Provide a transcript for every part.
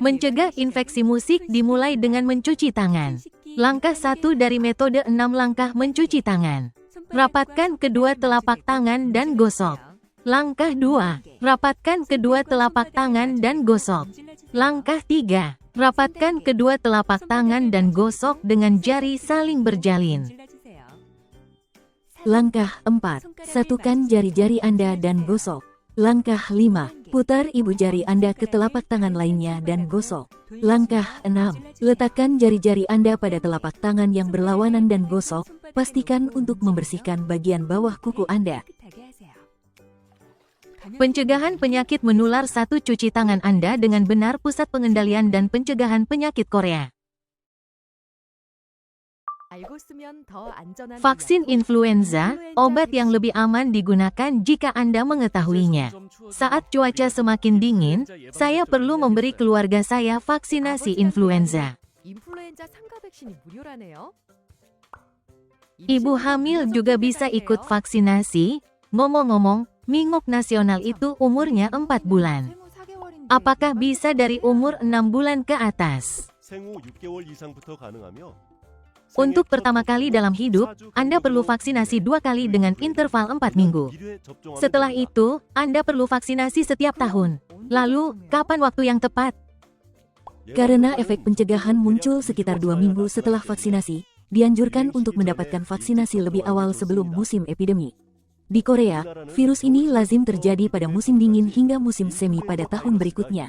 Mencegah infeksi muzik dimulai dengan mencuci tangan. Langkah 1 dari metode 6 langkah mencuci tangan. Rapatkan kedua telapak tangan dan gosok. Langkah 2. Rapatkan kedua telapak tangan dan gosok. Langkah 3. Rapatkan kedua telapak tangan dan gosok dengan jari saling berjalin. Langkah 4. Satukan jari-jari Anda dan gosok. Langkah 5. Putar ibu jari Anda ke telapak tangan lainnya dan gosok. Langkah 6. Letakkan jari-jari Anda pada telapak tangan yang berlawanan dan gosok. Pastikan untuk membersihkan bagian bawah kuku Anda. Pencegahan penyakit menular 1. Cuci tangan Anda dengan benar. Pusat Pengendalian dan Pencegahan Penyakit Korea. Vaksin influenza, obat yang lebih aman digunakan jika Anda mengetahuinya. Saat cuaca semakin dingin, saya perlu memberi keluarga saya vaksinasi influenza. Ibu hamil juga bisa ikut vaksinasi. Ngomong-ngomong, Mingok nasional itu umurnya 4 bulan. Apakah bisa dari umur 6 bulan ke atas? Untuk pertama kali dalam hidup, Anda perlu vaksinasi 2 kali dengan interval 4 minggu. Setelah itu, Anda perlu vaksinasi setiap tahun. Lalu, kapan waktu yang tepat? Karena efek pencegahan muncul sekitar 2 minggu setelah vaksinasi, dianjurkan untuk mendapatkan vaksinasi lebih awal sebelum musim epidemi. Di Korea, virus ini lazim terjadi pada musim dingin hingga musim semi pada tahun berikutnya.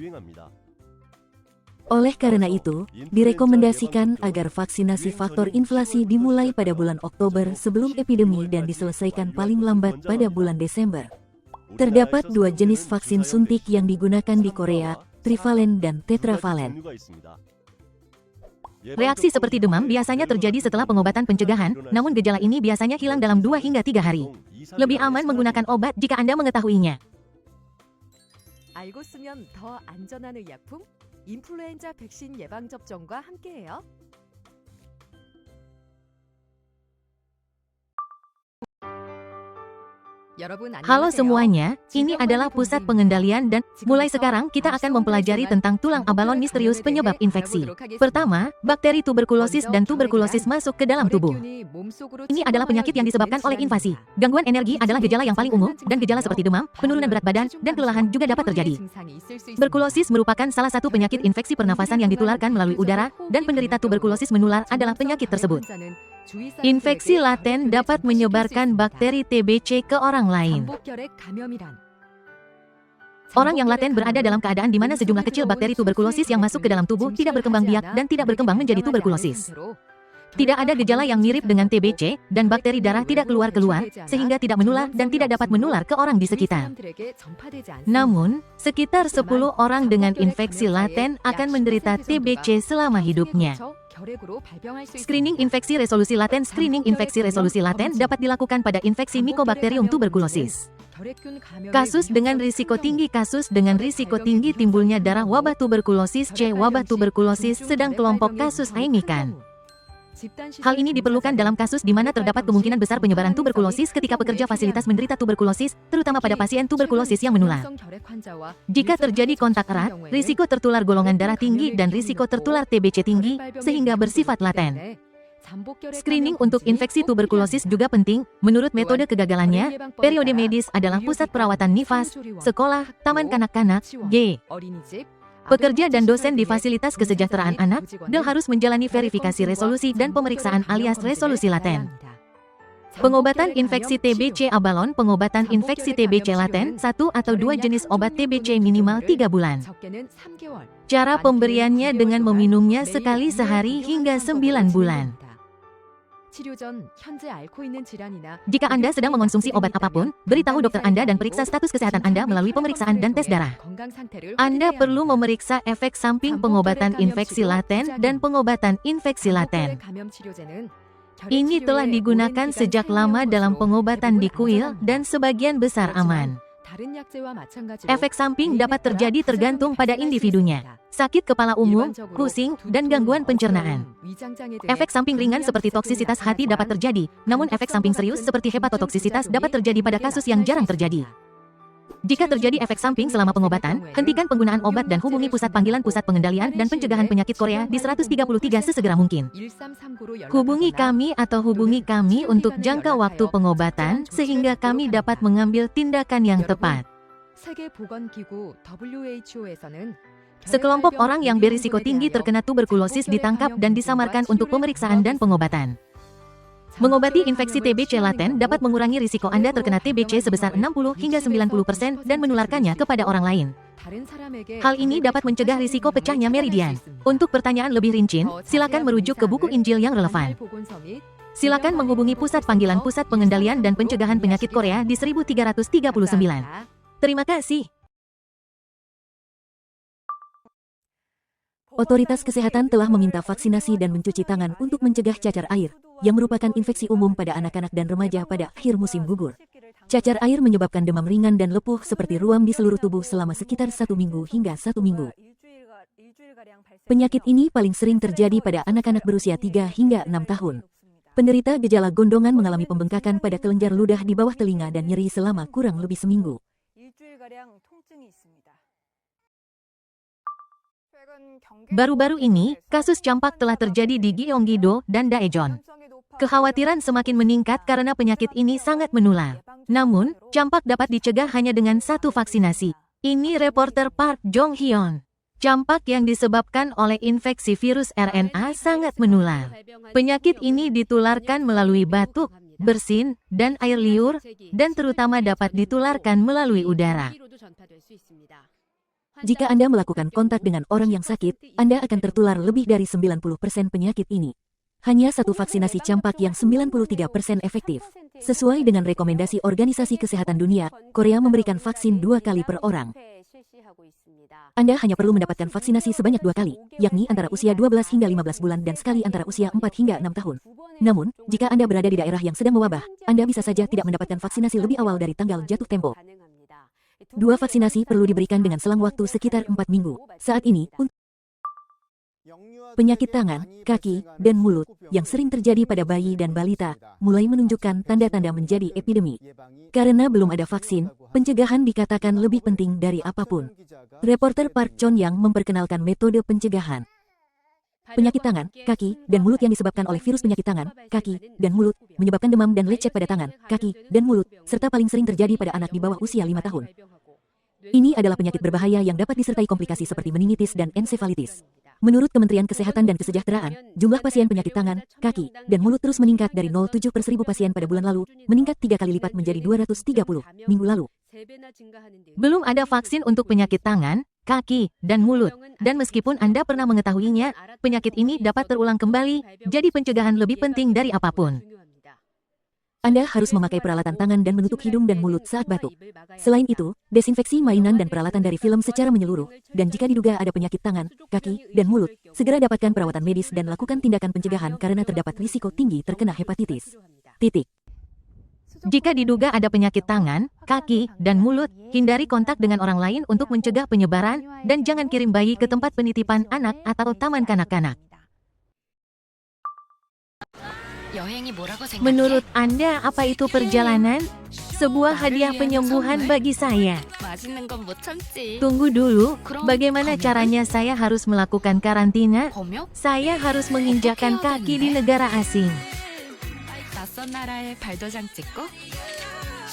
Oleh karena itu, direkomendasikan agar vaksinasi faktor inflasi dimulai pada bulan Oktober sebelum epidemi dan diselesaikan paling lambat pada bulan Desember. Terdapat 2 jenis vaksin suntik yang digunakan di Korea, trivalen dan tetravalen. Reaksi seperti demam biasanya terjadi setelah pengobatan pencegahan, namun gejala ini biasanya hilang dalam 2 hingga 3 hari. Lebih aman menggunakan obat jika Anda mengetahuinya. 알고 쓰면 더 안전한 의약품? 인플루엔자 백신 예방 접종과 함께해요. Halo semuanya, ini adalah Pusat Pengendalian dan mulai sekarang kita akan mempelajari tentang tulang abalon misterius penyebab infeksi. Pertama, bakteri tuberkulosis dan tuberkulosis masuk ke dalam tubuh. Ini adalah penyakit yang disebabkan oleh invasi. Gangguan energi adalah gejala yang paling umum, dan gejala seperti demam, penurunan berat badan, dan kelelahan juga dapat terjadi. Tuberkulosis merupakan salah satu penyakit infeksi pernafasan yang ditularkan melalui udara, dan penderita tuberkulosis menular adalah penyakit tersebut. Infeksi laten dapat menyebarkan bakteri TBC ke orang lain. Orang yang laten berada dalam keadaan di mana sejumlah kecil bakteri tuberkulosis yang masuk ke dalam tubuh tidak berkembang biak dan tidak berkembang menjadi tuberkulosis. Tidak ada gejala yang mirip dengan TBC, dan bakteri darah tidak keluar-keluar, sehingga tidak menular dan tidak dapat menular ke orang di sekitar. Namun, sekitar 10 orang dengan infeksi laten akan menderita TBC selama hidupnya. Screening infeksi resolusi laten. Screening infeksi resolusi laten dapat dilakukan pada infeksi Mycobacterium tuberculosis. Kasus dengan risiko tinggi. Kasus dengan risiko tinggi timbulnya darah wabah tuberkulosis C. Wabah tuberkulosis sedang kelompok kasus aimikan. Hal ini diperlukan dalam kasus di mana terdapat kemungkinan besar penyebaran tuberkulosis ketika pekerja fasilitas menderita tuberkulosis, terutama pada pasien tuberkulosis yang menular. Jika terjadi kontak erat, risiko tertular golongan darah tinggi dan risiko tertular TBC tinggi, sehingga bersifat laten. Screening untuk infeksi tuberkulosis juga penting. Menurut metode kegagalannya, periode medis adalah pusat perawatan nifas, sekolah, taman kanak-kanak, G. Pekerja dan dosen di fasilitas kesejahteraan anak, DEL harus menjalani verifikasi resolusi dan pemeriksaan alias resolusi laten. Pengobatan infeksi TBC abalon. Pengobatan infeksi TBC laten, 1 atau 2 jenis obat TBC minimal 3 bulan. Cara pemberiannya dengan meminumnya sekali sehari hingga 9 bulan. Jika Anda sedang mengonsumsi obat apapun, beritahu dokter Anda dan periksa status kesehatan Anda melalui pemeriksaan dan tes darah. Anda perlu memeriksa efek samping pengobatan infeksi laten dan pengobatan infeksi laten. Ini telah digunakan sejak lama dalam pengobatan di kuil dan sebagian besar aman. Efek samping dapat terjadi tergantung pada individunya. Sakit kepala umum, pusing, dan gangguan pencernaan. Efek samping ringan seperti toksisitas hati dapat terjadi, namun efek samping serius seperti hepatotoksisitas dapat terjadi pada kasus yang jarang terjadi. Jika terjadi efek samping selama pengobatan, hentikan penggunaan obat dan hubungi Pusat Panggilan Pusat Pengendalian dan Pencegahan Penyakit Korea di 133 sesegera mungkin. Hubungi kami atau hubungi kami untuk jangka waktu pengobatan sehingga kami dapat mengambil tindakan yang tepat. Sekelompok orang yang berisiko tinggi terkena tuberkulosis ditangkap dan disamarkan untuk pemeriksaan dan pengobatan. Mengobati infeksi TBC laten dapat mengurangi risiko Anda terkena TBC sebesar 60 hingga 90% dan menularkannya kepada orang lain. Hal ini dapat mencegah risiko pecahnya meridian. Untuk pertanyaan lebih rinci, silakan merujuk ke buku Injil yang relevan. Silakan menghubungi Pusat Panggilan Pusat Pengendalian dan Pencegahan Penyakit Korea di 1339. Terima kasih. Otoritas kesehatan telah meminta vaksinasi dan mencuci tangan untuk mencegah cacar air, yang merupakan infeksi umum pada anak-anak dan remaja pada akhir musim gugur. Cacar air menyebabkan demam ringan dan lepuh seperti ruam di seluruh tubuh selama sekitar 1 minggu hingga 1 minggu. Penyakit ini paling sering terjadi pada anak-anak berusia 3 hingga 6 tahun. Penderita gejala gondongan mengalami pembengkakan pada kelenjar ludah di bawah telinga dan nyeri selama kurang lebih seminggu. Baru-baru ini, kasus campak telah terjadi di Gyeonggi-do dan Daejeon. Kekhawatiran semakin meningkat karena penyakit ini sangat menular. Namun, campak dapat dicegah hanya dengan satu vaksinasi. Ini reporter Park Jong-hyun. Campak yang disebabkan oleh infeksi virus RNA sangat menular. Penyakit ini ditularkan melalui batuk, bersin, dan air liur, dan terutama dapat ditularkan melalui udara. Jika Anda melakukan kontak dengan orang yang sakit, Anda akan tertular lebih dari 90% penyakit ini. Hanya satu vaksinasi campak yang 93% efektif. Sesuai dengan rekomendasi Organisasi Kesehatan Dunia, Korea memberikan vaksin 2 kali per orang. Anda hanya perlu mendapatkan vaksinasi sebanyak 2 kali, yakni antara usia 12 hingga 15 bulan dan sekali antara usia 4 hingga 6 tahun. Namun, jika Anda berada di daerah yang sedang mewabah, Anda bisa saja tidak mendapatkan vaksinasi lebih awal dari tanggal jatuh tempo. 2 vaksinasi perlu diberikan dengan selang waktu sekitar 4 minggu. Saat ini, penyakit tangan, kaki, dan mulut yang sering terjadi pada bayi dan balita mulai menunjukkan tanda-tanda menjadi epidemi. Karena belum ada vaksin, pencegahan dikatakan lebih penting dari apapun. Reporter Park Chon-yang memperkenalkan metode pencegahan. Penyakit tangan, kaki, dan mulut yang disebabkan oleh virus penyakit tangan, kaki, dan mulut menyebabkan demam dan lecet pada tangan, kaki, dan mulut, serta paling sering terjadi pada anak di bawah usia 5 tahun. Ini adalah penyakit berbahaya yang dapat disertai komplikasi seperti meningitis dan ensefalitis. Menurut Kementerian Kesehatan dan Kesejahteraan, jumlah pasien penyakit tangan, kaki, dan mulut terus meningkat dari 0,7 per 1000 pasien pada bulan lalu, meningkat 3 kali lipat menjadi 230 minggu lalu. Belum ada vaksin untuk penyakit tangan, kaki, dan mulut. Dan meskipun Anda pernah mengetahuinya, penyakit ini dapat terulang kembali, jadi pencegahan lebih penting dari apapun. Anda harus memakai peralatan tangan dan menutup hidung dan mulut saat batuk. Selain itu, desinfeksi mainan dan peralatan dari film secara menyeluruh, dan jika diduga ada penyakit tangan, kaki, dan mulut, segera dapatkan perawatan medis dan lakukan tindakan pencegahan karena terdapat risiko tinggi terkena hepatitis. Titik. Jika diduga ada penyakit tangan, kaki, dan mulut, hindari kontak dengan orang lain untuk mencegah penyebaran, dan jangan kirim bayi ke tempat penitipan anak atau taman kanak-kanak. Menurut Anda, apa itu perjalanan? Sebuah hadiah penyembuhan bagi saya. Tunggu dulu, bagaimana caranya saya harus melakukan karantina? Saya harus menginjakkan kaki di negara asing.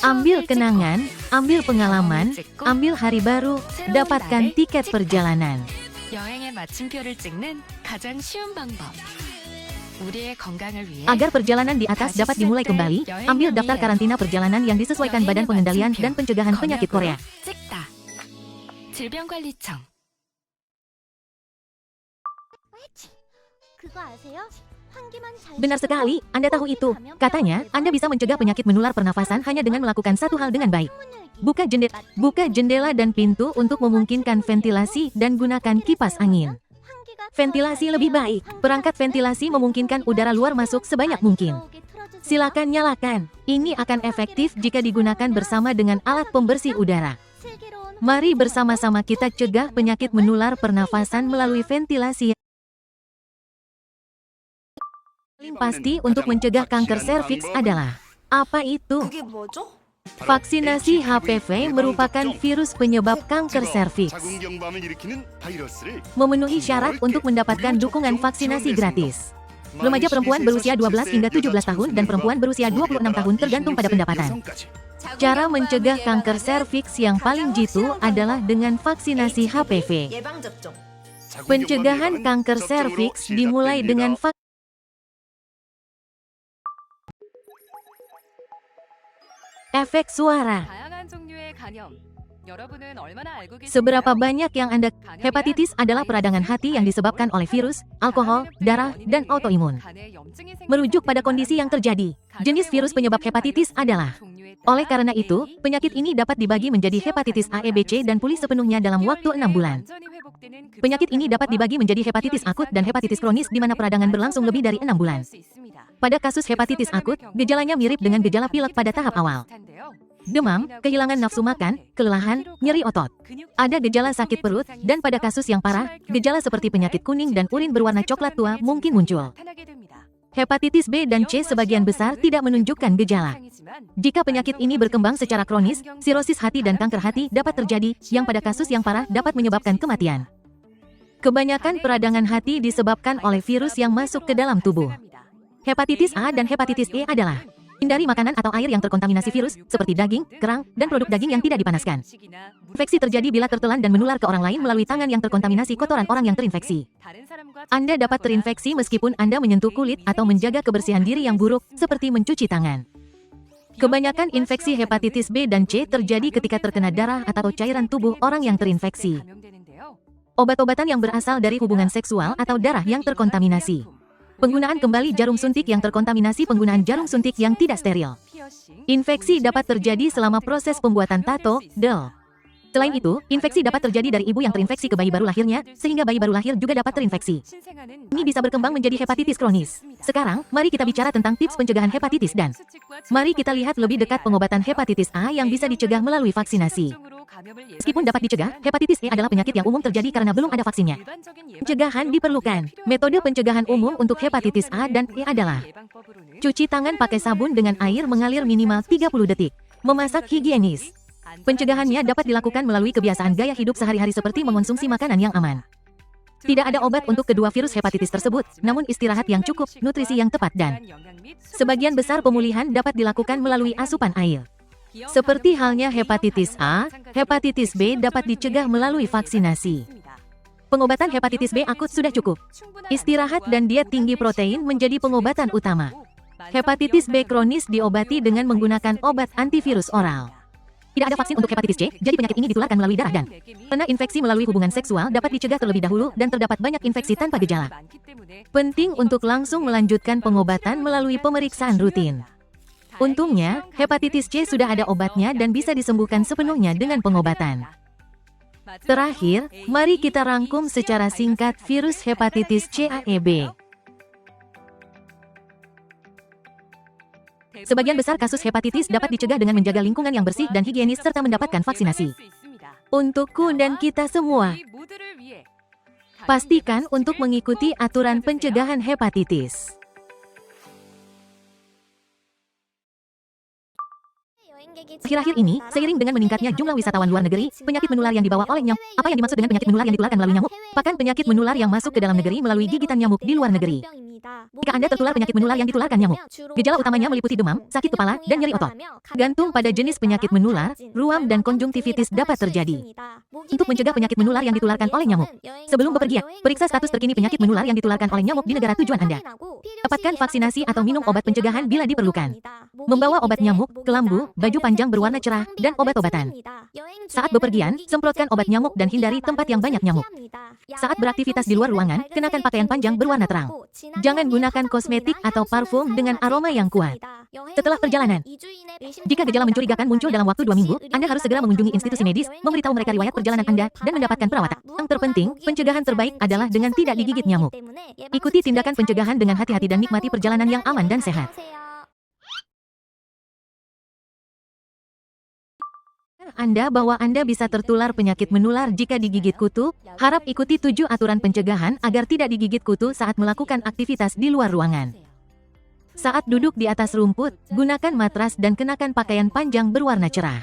Ambil kenangan, ambil pengalaman, ambil hari baru, dapatkan tiket perjalanan. Agar perjalanan di atas dapat dimulai kembali, ambil daftar karantina perjalanan yang disesuaikan Badan Pengendalian dan Pencegahan Penyakit Korea. Benar sekali, Anda tahu itu. Katanya, Anda bisa mencegah penyakit menular pernafasan hanya dengan melakukan satu hal dengan baik. Buka jendela dan pintu untuk memungkinkan ventilasi dan gunakan kipas angin. Ventilasi lebih baik. Perangkat ventilasi memungkinkan udara luar masuk sebanyak mungkin. Silakan nyalakan. Ini akan efektif jika digunakan bersama dengan alat pembersih udara. Mari bersama-sama kita cegah penyakit menular pernafasan melalui ventilasi. Paling pasti untuk mencegah kanker serviks adalah apa itu? Vaksinasi HPV merupakan virus penyebab kanker serviks. Memenuhi syarat untuk mendapatkan dukungan vaksinasi gratis. Remaja perempuan berusia 12 hingga 17 tahun dan perempuan berusia 26 tahun tergantung pada pendapatan. Cara mencegah kanker serviks yang paling jitu adalah dengan vaksinasi HPV. Pencegahan kanker serviks dimulai dengan efek suara. Seberapa banyak yang Anda hepatitis adalah peradangan hati yang disebabkan oleh virus, alkohol, darah, dan autoimun. Merujuk pada kondisi yang terjadi, jenis virus penyebab hepatitis adalah. Oleh karena itu, penyakit ini dapat dibagi menjadi hepatitis A, E, B, C dan pulih sepenuhnya dalam waktu 6 bulan. Penyakit ini dapat dibagi menjadi hepatitis akut dan hepatitis kronis di mana peradangan berlangsung lebih dari 6 bulan. Pada kasus hepatitis akut, gejalanya mirip dengan gejala pilek pada tahap awal. Demam, kehilangan nafsu makan, kelelahan, nyeri otot. Ada gejala sakit perut, dan pada kasus yang parah, gejala seperti penyakit kuning dan urin berwarna coklat tua mungkin muncul. Hepatitis B dan C sebagian besar tidak menunjukkan gejala. Jika penyakit ini berkembang secara kronis, sirosis hati dan kanker hati dapat terjadi, yang pada kasus yang parah dapat menyebabkan kematian. Kebanyakan peradangan hati disebabkan oleh virus yang masuk ke dalam tubuh. Hepatitis A dan hepatitis E adalah hindari makanan atau air yang terkontaminasi virus, seperti daging, kerang, dan produk daging yang tidak dipanaskan. Infeksi terjadi bila tertelan dan menular ke orang lain melalui tangan yang terkontaminasi kotoran orang yang terinfeksi. Anda dapat terinfeksi meskipun Anda menyentuh kulit atau menjaga kebersihan diri yang buruk, seperti mencuci tangan. Kebanyakan infeksi hepatitis B dan C terjadi ketika terkena darah atau cairan tubuh orang yang terinfeksi. Obat-obatan yang berasal dari hubungan seksual atau darah yang terkontaminasi. Penggunaan kembali jarum suntik yang terkontaminasi, penggunaan jarum suntik yang tidak steril. Infeksi dapat terjadi selama proses pembuatan tato, del. Selain itu, infeksi dapat terjadi dari ibu yang terinfeksi ke bayi baru lahirnya, sehingga bayi baru lahir juga dapat terinfeksi. Ini bisa berkembang menjadi hepatitis kronis. Sekarang, mari kita bicara tentang tips pencegahan hepatitis dan mari kita lihat lebih dekat pengobatan hepatitis A yang bisa dicegah melalui vaksinasi. Meskipun dapat dicegah, hepatitis E adalah penyakit yang umum terjadi karena belum ada vaksinnya. Pencegahan diperlukan. Metode pencegahan umum untuk hepatitis A dan E adalah cuci tangan pakai sabun dengan air mengalir minimal 30 detik. Memasak higienis. Pencegahannya dapat dilakukan melalui kebiasaan gaya hidup sehari-hari seperti mengonsumsi makanan yang aman. Tidak ada obat untuk kedua virus hepatitis tersebut, namun istirahat yang cukup, nutrisi yang tepat dan sebagian besar pemulihan dapat dilakukan melalui asupan air. Seperti halnya hepatitis A, hepatitis B dapat dicegah melalui vaksinasi. Pengobatan hepatitis B akut sudah cukup. Istirahat dan diet tinggi protein menjadi pengobatan utama. Hepatitis B kronis diobati dengan menggunakan obat antivirus oral. Tidak ada vaksin untuk hepatitis C, jadi penyakit ini ditularkan melalui darah dan karena infeksi melalui hubungan seksual dapat dicegah terlebih dahulu dan terdapat banyak infeksi tanpa gejala. Penting untuk langsung melanjutkan pengobatan melalui pemeriksaan rutin. Untungnya, hepatitis C sudah ada obatnya dan bisa disembuhkan sepenuhnya dengan pengobatan. Terakhir, mari kita rangkum secara singkat virus hepatitis C A E B. Sebagian besar kasus hepatitis dapat dicegah dengan menjaga lingkungan yang bersih dan higienis serta mendapatkan vaksinasi. Untukku dan kita semua, pastikan untuk mengikuti aturan pencegahan hepatitis. Akhir-akhir ini, seiring dengan meningkatnya jumlah wisatawan luar negeri, penyakit menular yang dibawa oleh nyamuk. Apa yang dimaksud dengan penyakit menular yang ditularkan melalui nyamuk? Pakan penyakit menular yang masuk ke dalam negeri melalui gigitan nyamuk di luar negeri. Jika Anda tertular penyakit menular yang ditularkan nyamuk, gejala utamanya meliputi demam, sakit kepala, dan nyeri otot. Gantung pada jenis penyakit menular, ruam dan konjungtivitis dapat terjadi. Untuk mencegah penyakit menular yang ditularkan oleh nyamuk, sebelum bepergian, periksa status terkini penyakit menular yang ditularkan oleh nyamuk di negara tujuan Anda. Dapatkan vaksinasi atau minum obat pencegahan bila diperlukan. Membawa obat nyamuk, kelambu, baju panjang berwarna cerah, dan obat-obatan. Saat bepergian, semprotkan obat nyamuk dan hindari tempat yang banyak nyamuk. Saat beraktivitas di luar ruangan, kenakan pakaian panjang berwarna terang. Jangan gunakan kosmetik atau parfum dengan aroma yang kuat. Setelah perjalanan, jika gejala mencurigakan muncul dalam waktu 2 minggu, Anda harus segera mengunjungi institusi medis, memberitahu mereka riwayat perjalanan Anda, dan mendapatkan perawatan. Yang terpenting, pencegahan terbaik adalah dengan tidak digigit nyamuk. Ikuti tindakan pencegahan dengan hati-hati dan nikmati perjalanan yang aman dan sehat. Anda bahwa Anda bisa tertular penyakit menular jika digigit kutu, harap ikuti 7 aturan pencegahan agar tidak digigit kutu saat melakukan aktivitas di luar ruangan. Saat duduk di atas rumput, gunakan matras dan kenakan pakaian panjang berwarna cerah.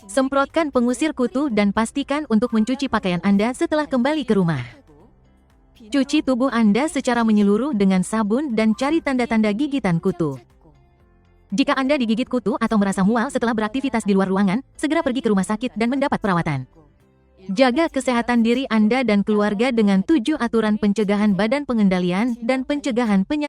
Semprotkan pengusir kutu dan pastikan untuk mencuci pakaian Anda setelah kembali ke rumah. Cuci tubuh Anda secara menyeluruh dengan sabun dan cari tanda-tanda gigitan kutu. Jika Anda digigit kutu atau merasa mual setelah beraktivitas di luar ruangan, segera pergi ke rumah sakit dan mendapat perawatan. Jaga kesehatan diri Anda dan keluarga dengan 7 aturan pencegahan badan pengendalian dan pencegahan penyakit.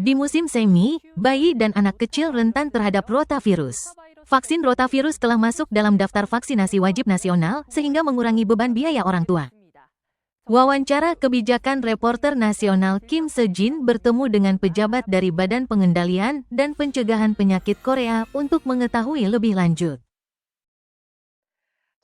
Di musim semi, bayi dan anak kecil rentan terhadap rotavirus. Vaksin rotavirus telah masuk dalam daftar vaksinasi wajib nasional sehingga mengurangi beban biaya orang tua. Wawancara kebijakan reporter nasional Kim Se-jin bertemu dengan pejabat dari Badan Pengendalian dan Pencegahan Penyakit Korea untuk mengetahui lebih lanjut.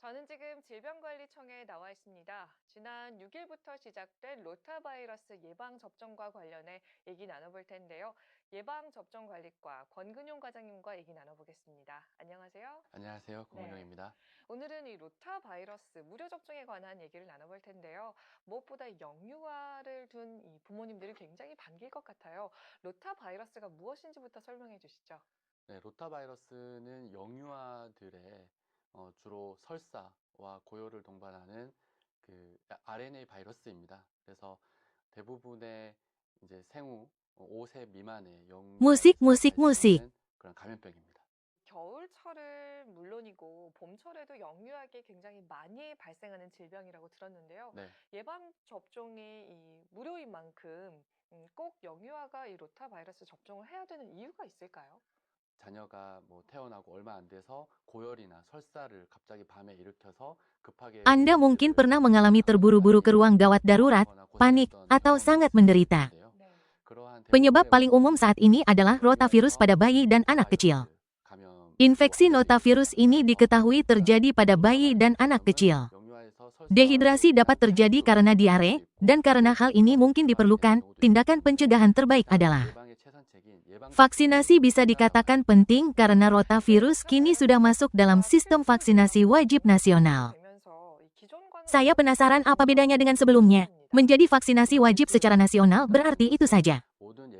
저는 지금 질병관리청에 나와 있습니다. 지난 6일부터 시작된 로타바이러스 예방접종과 관련해 얘기 나눠볼 텐데요. 예방접종관리과 권근용 과장님과 얘기 나눠보겠습니다. 안녕하세요. 안녕하세요. 권근용입니다. 오늘은 이 로타바이러스 무료 접종에 관한 얘기를 나눠볼 텐데요. 무엇보다 영유아를 둔 이 부모님들이 굉장히 반길 것 같아요. 로타바이러스가 무엇인지부터 설명해 주시죠. 네, 로타바이러스는 영유아들의 주로 설사와 고열을 동반하는 그 RNA 바이러스입니다. 그래서 대부분의 이제 생후 5세 미만의 musik. 그런 감염병입니다. 겨울철은 물론이고 봄철에도 영유아에게 굉장히 많이 발생하는 질병이라고 들었는데요. 네. 예방 접종이 무료인 만큼 꼭 영유아가 이 로타바이러스 접종을 해야 되는 이유가 있을까요? 자녀가 뭐 태어나고 얼마 안 돼서 고열이나 설사를 갑자기 밤에 일으켜서 급하게 Anda mungkin pernah mengalami terburu-buru ke ruang gawat darurat, panik, atau sangat menderita. Penyebab paling umum saat ini adalah rotavirus pada bayi dan anak kecil. Infeksi rotavirus ini diketahui terjadi pada bayi dan anak kecil. Dehidrasi dapat terjadi karena diare, dan karena hal ini mungkin diperlukan, tindakan pencegahan terbaik adalah vaksinasi. Bisa dikatakan penting karena rotavirus kini sudah masuk dalam sistem vaksinasi wajib nasional. Saya penasaran apa bedanya dengan sebelumnya. Menjadi vaksinasi wajib secara nasional berarti itu saja.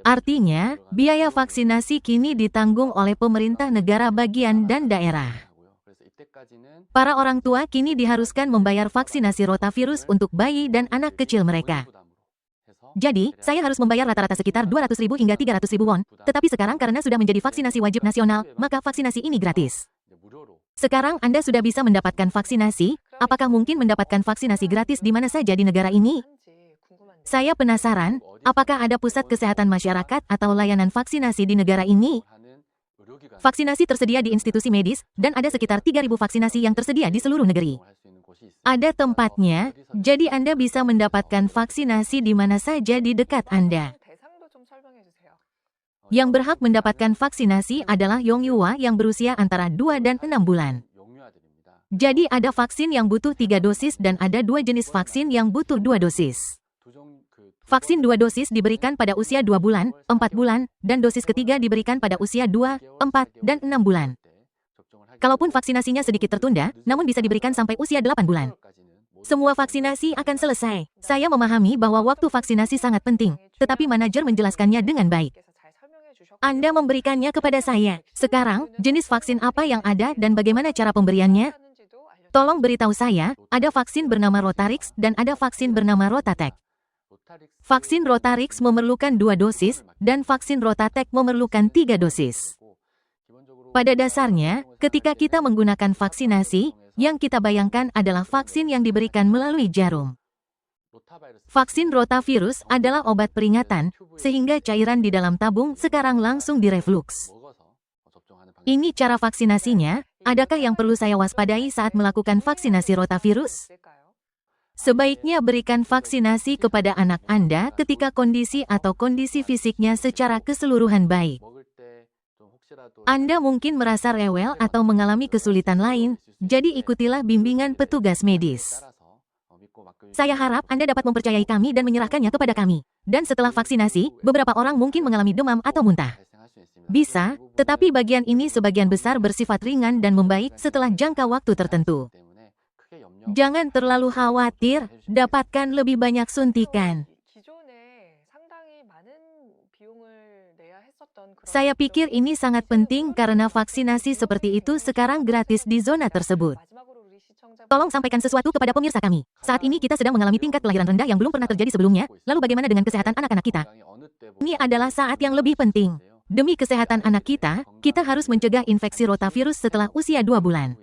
Artinya, biaya vaksinasi kini ditanggung oleh pemerintah negara bagian dan daerah. Para orang tua kini diharuskan membayar vaksinasi rotavirus untuk bayi dan anak kecil mereka. Jadi, saya harus membayar rata-rata sekitar 200.000 hingga 300.000 won. Tetapi sekarang karena sudah menjadi vaksinasi wajib nasional, maka vaksinasi ini gratis. Sekarang Anda sudah bisa mendapatkan vaksinasi, apakah mungkin mendapatkan vaksinasi gratis di mana saja di negara ini? Saya penasaran, apakah ada pusat kesehatan masyarakat atau layanan vaksinasi di negara ini? Vaksinasi tersedia di institusi medis, dan ada sekitar 3.000 vaksinasi yang tersedia di seluruh negeri. Ada tempatnya, jadi Anda bisa mendapatkan vaksinasi di mana saja di dekat Anda. Yang berhak mendapatkan vaksinasi adalah Yongyua yang berusia antara 2 dan 6 bulan. Jadi ada vaksin yang butuh 3 dosis dan ada 2 jenis vaksin yang butuh 2 dosis. Vaksin 2 dosis diberikan pada usia 2 bulan, 4 bulan, dan dosis ketiga diberikan pada usia 2, 4, dan 6 bulan. Kalaupun vaksinasinya sedikit tertunda, namun bisa diberikan sampai usia 8 bulan. Semua vaksinasi akan selesai. Saya memahami bahwa waktu vaksinasi sangat penting, tetapi manajer menjelaskannya dengan baik. Anda memberikannya kepada saya. Sekarang, jenis vaksin apa yang ada dan bagaimana cara pemberiannya? Tolong beritahu saya, ada vaksin bernama Rotarix dan ada vaksin bernama Rotatek. Vaksin Rotarix memerlukan 2 dosis, dan vaksin Rotatek memerlukan 3 dosis. Pada dasarnya, ketika kita menggunakan vaksinasi, yang kita bayangkan adalah vaksin yang diberikan melalui jarum. Vaksin rotavirus adalah obat peringatan, sehingga cairan di dalam tabung sekarang langsung direfluks. Ini cara vaksinasinya, adakah yang perlu saya waspadai saat melakukan vaksinasi rotavirus? Sebaiknya berikan vaksinasi kepada anak Anda ketika kondisi atau kondisi fisiknya secara keseluruhan baik. Anda mungkin merasa rewel atau mengalami kesulitan lain, jadi ikutilah bimbingan petugas medis. Saya harap Anda dapat mempercayai kami dan menyerahkannya kepada kami. Dan setelah vaksinasi, beberapa orang mungkin mengalami demam atau muntah. Bisa, tetapi bagian ini sebagian besar bersifat ringan dan membaik setelah jangka waktu tertentu. Jangan terlalu khawatir, dapatkan lebih banyak suntikan. Saya pikir ini sangat penting karena vaksinasi seperti itu sekarang gratis di zona tersebut. Tolong sampaikan sesuatu kepada pemirsa kami. Saat ini kita sedang mengalami tingkat kelahiran rendah yang belum pernah terjadi sebelumnya, lalu bagaimana dengan kesehatan anak-anak kita? Ini adalah saat yang lebih penting. Demi kesehatan anak kita, kita harus mencegah infeksi rotavirus setelah usia 2 bulan.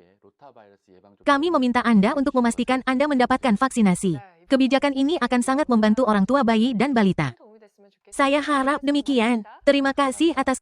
Kami meminta Anda untuk memastikan Anda mendapatkan vaksinasi. Kebijakan ini akan sangat membantu orang tua bayi dan balita. Saya harap demikian. Terima kasih atas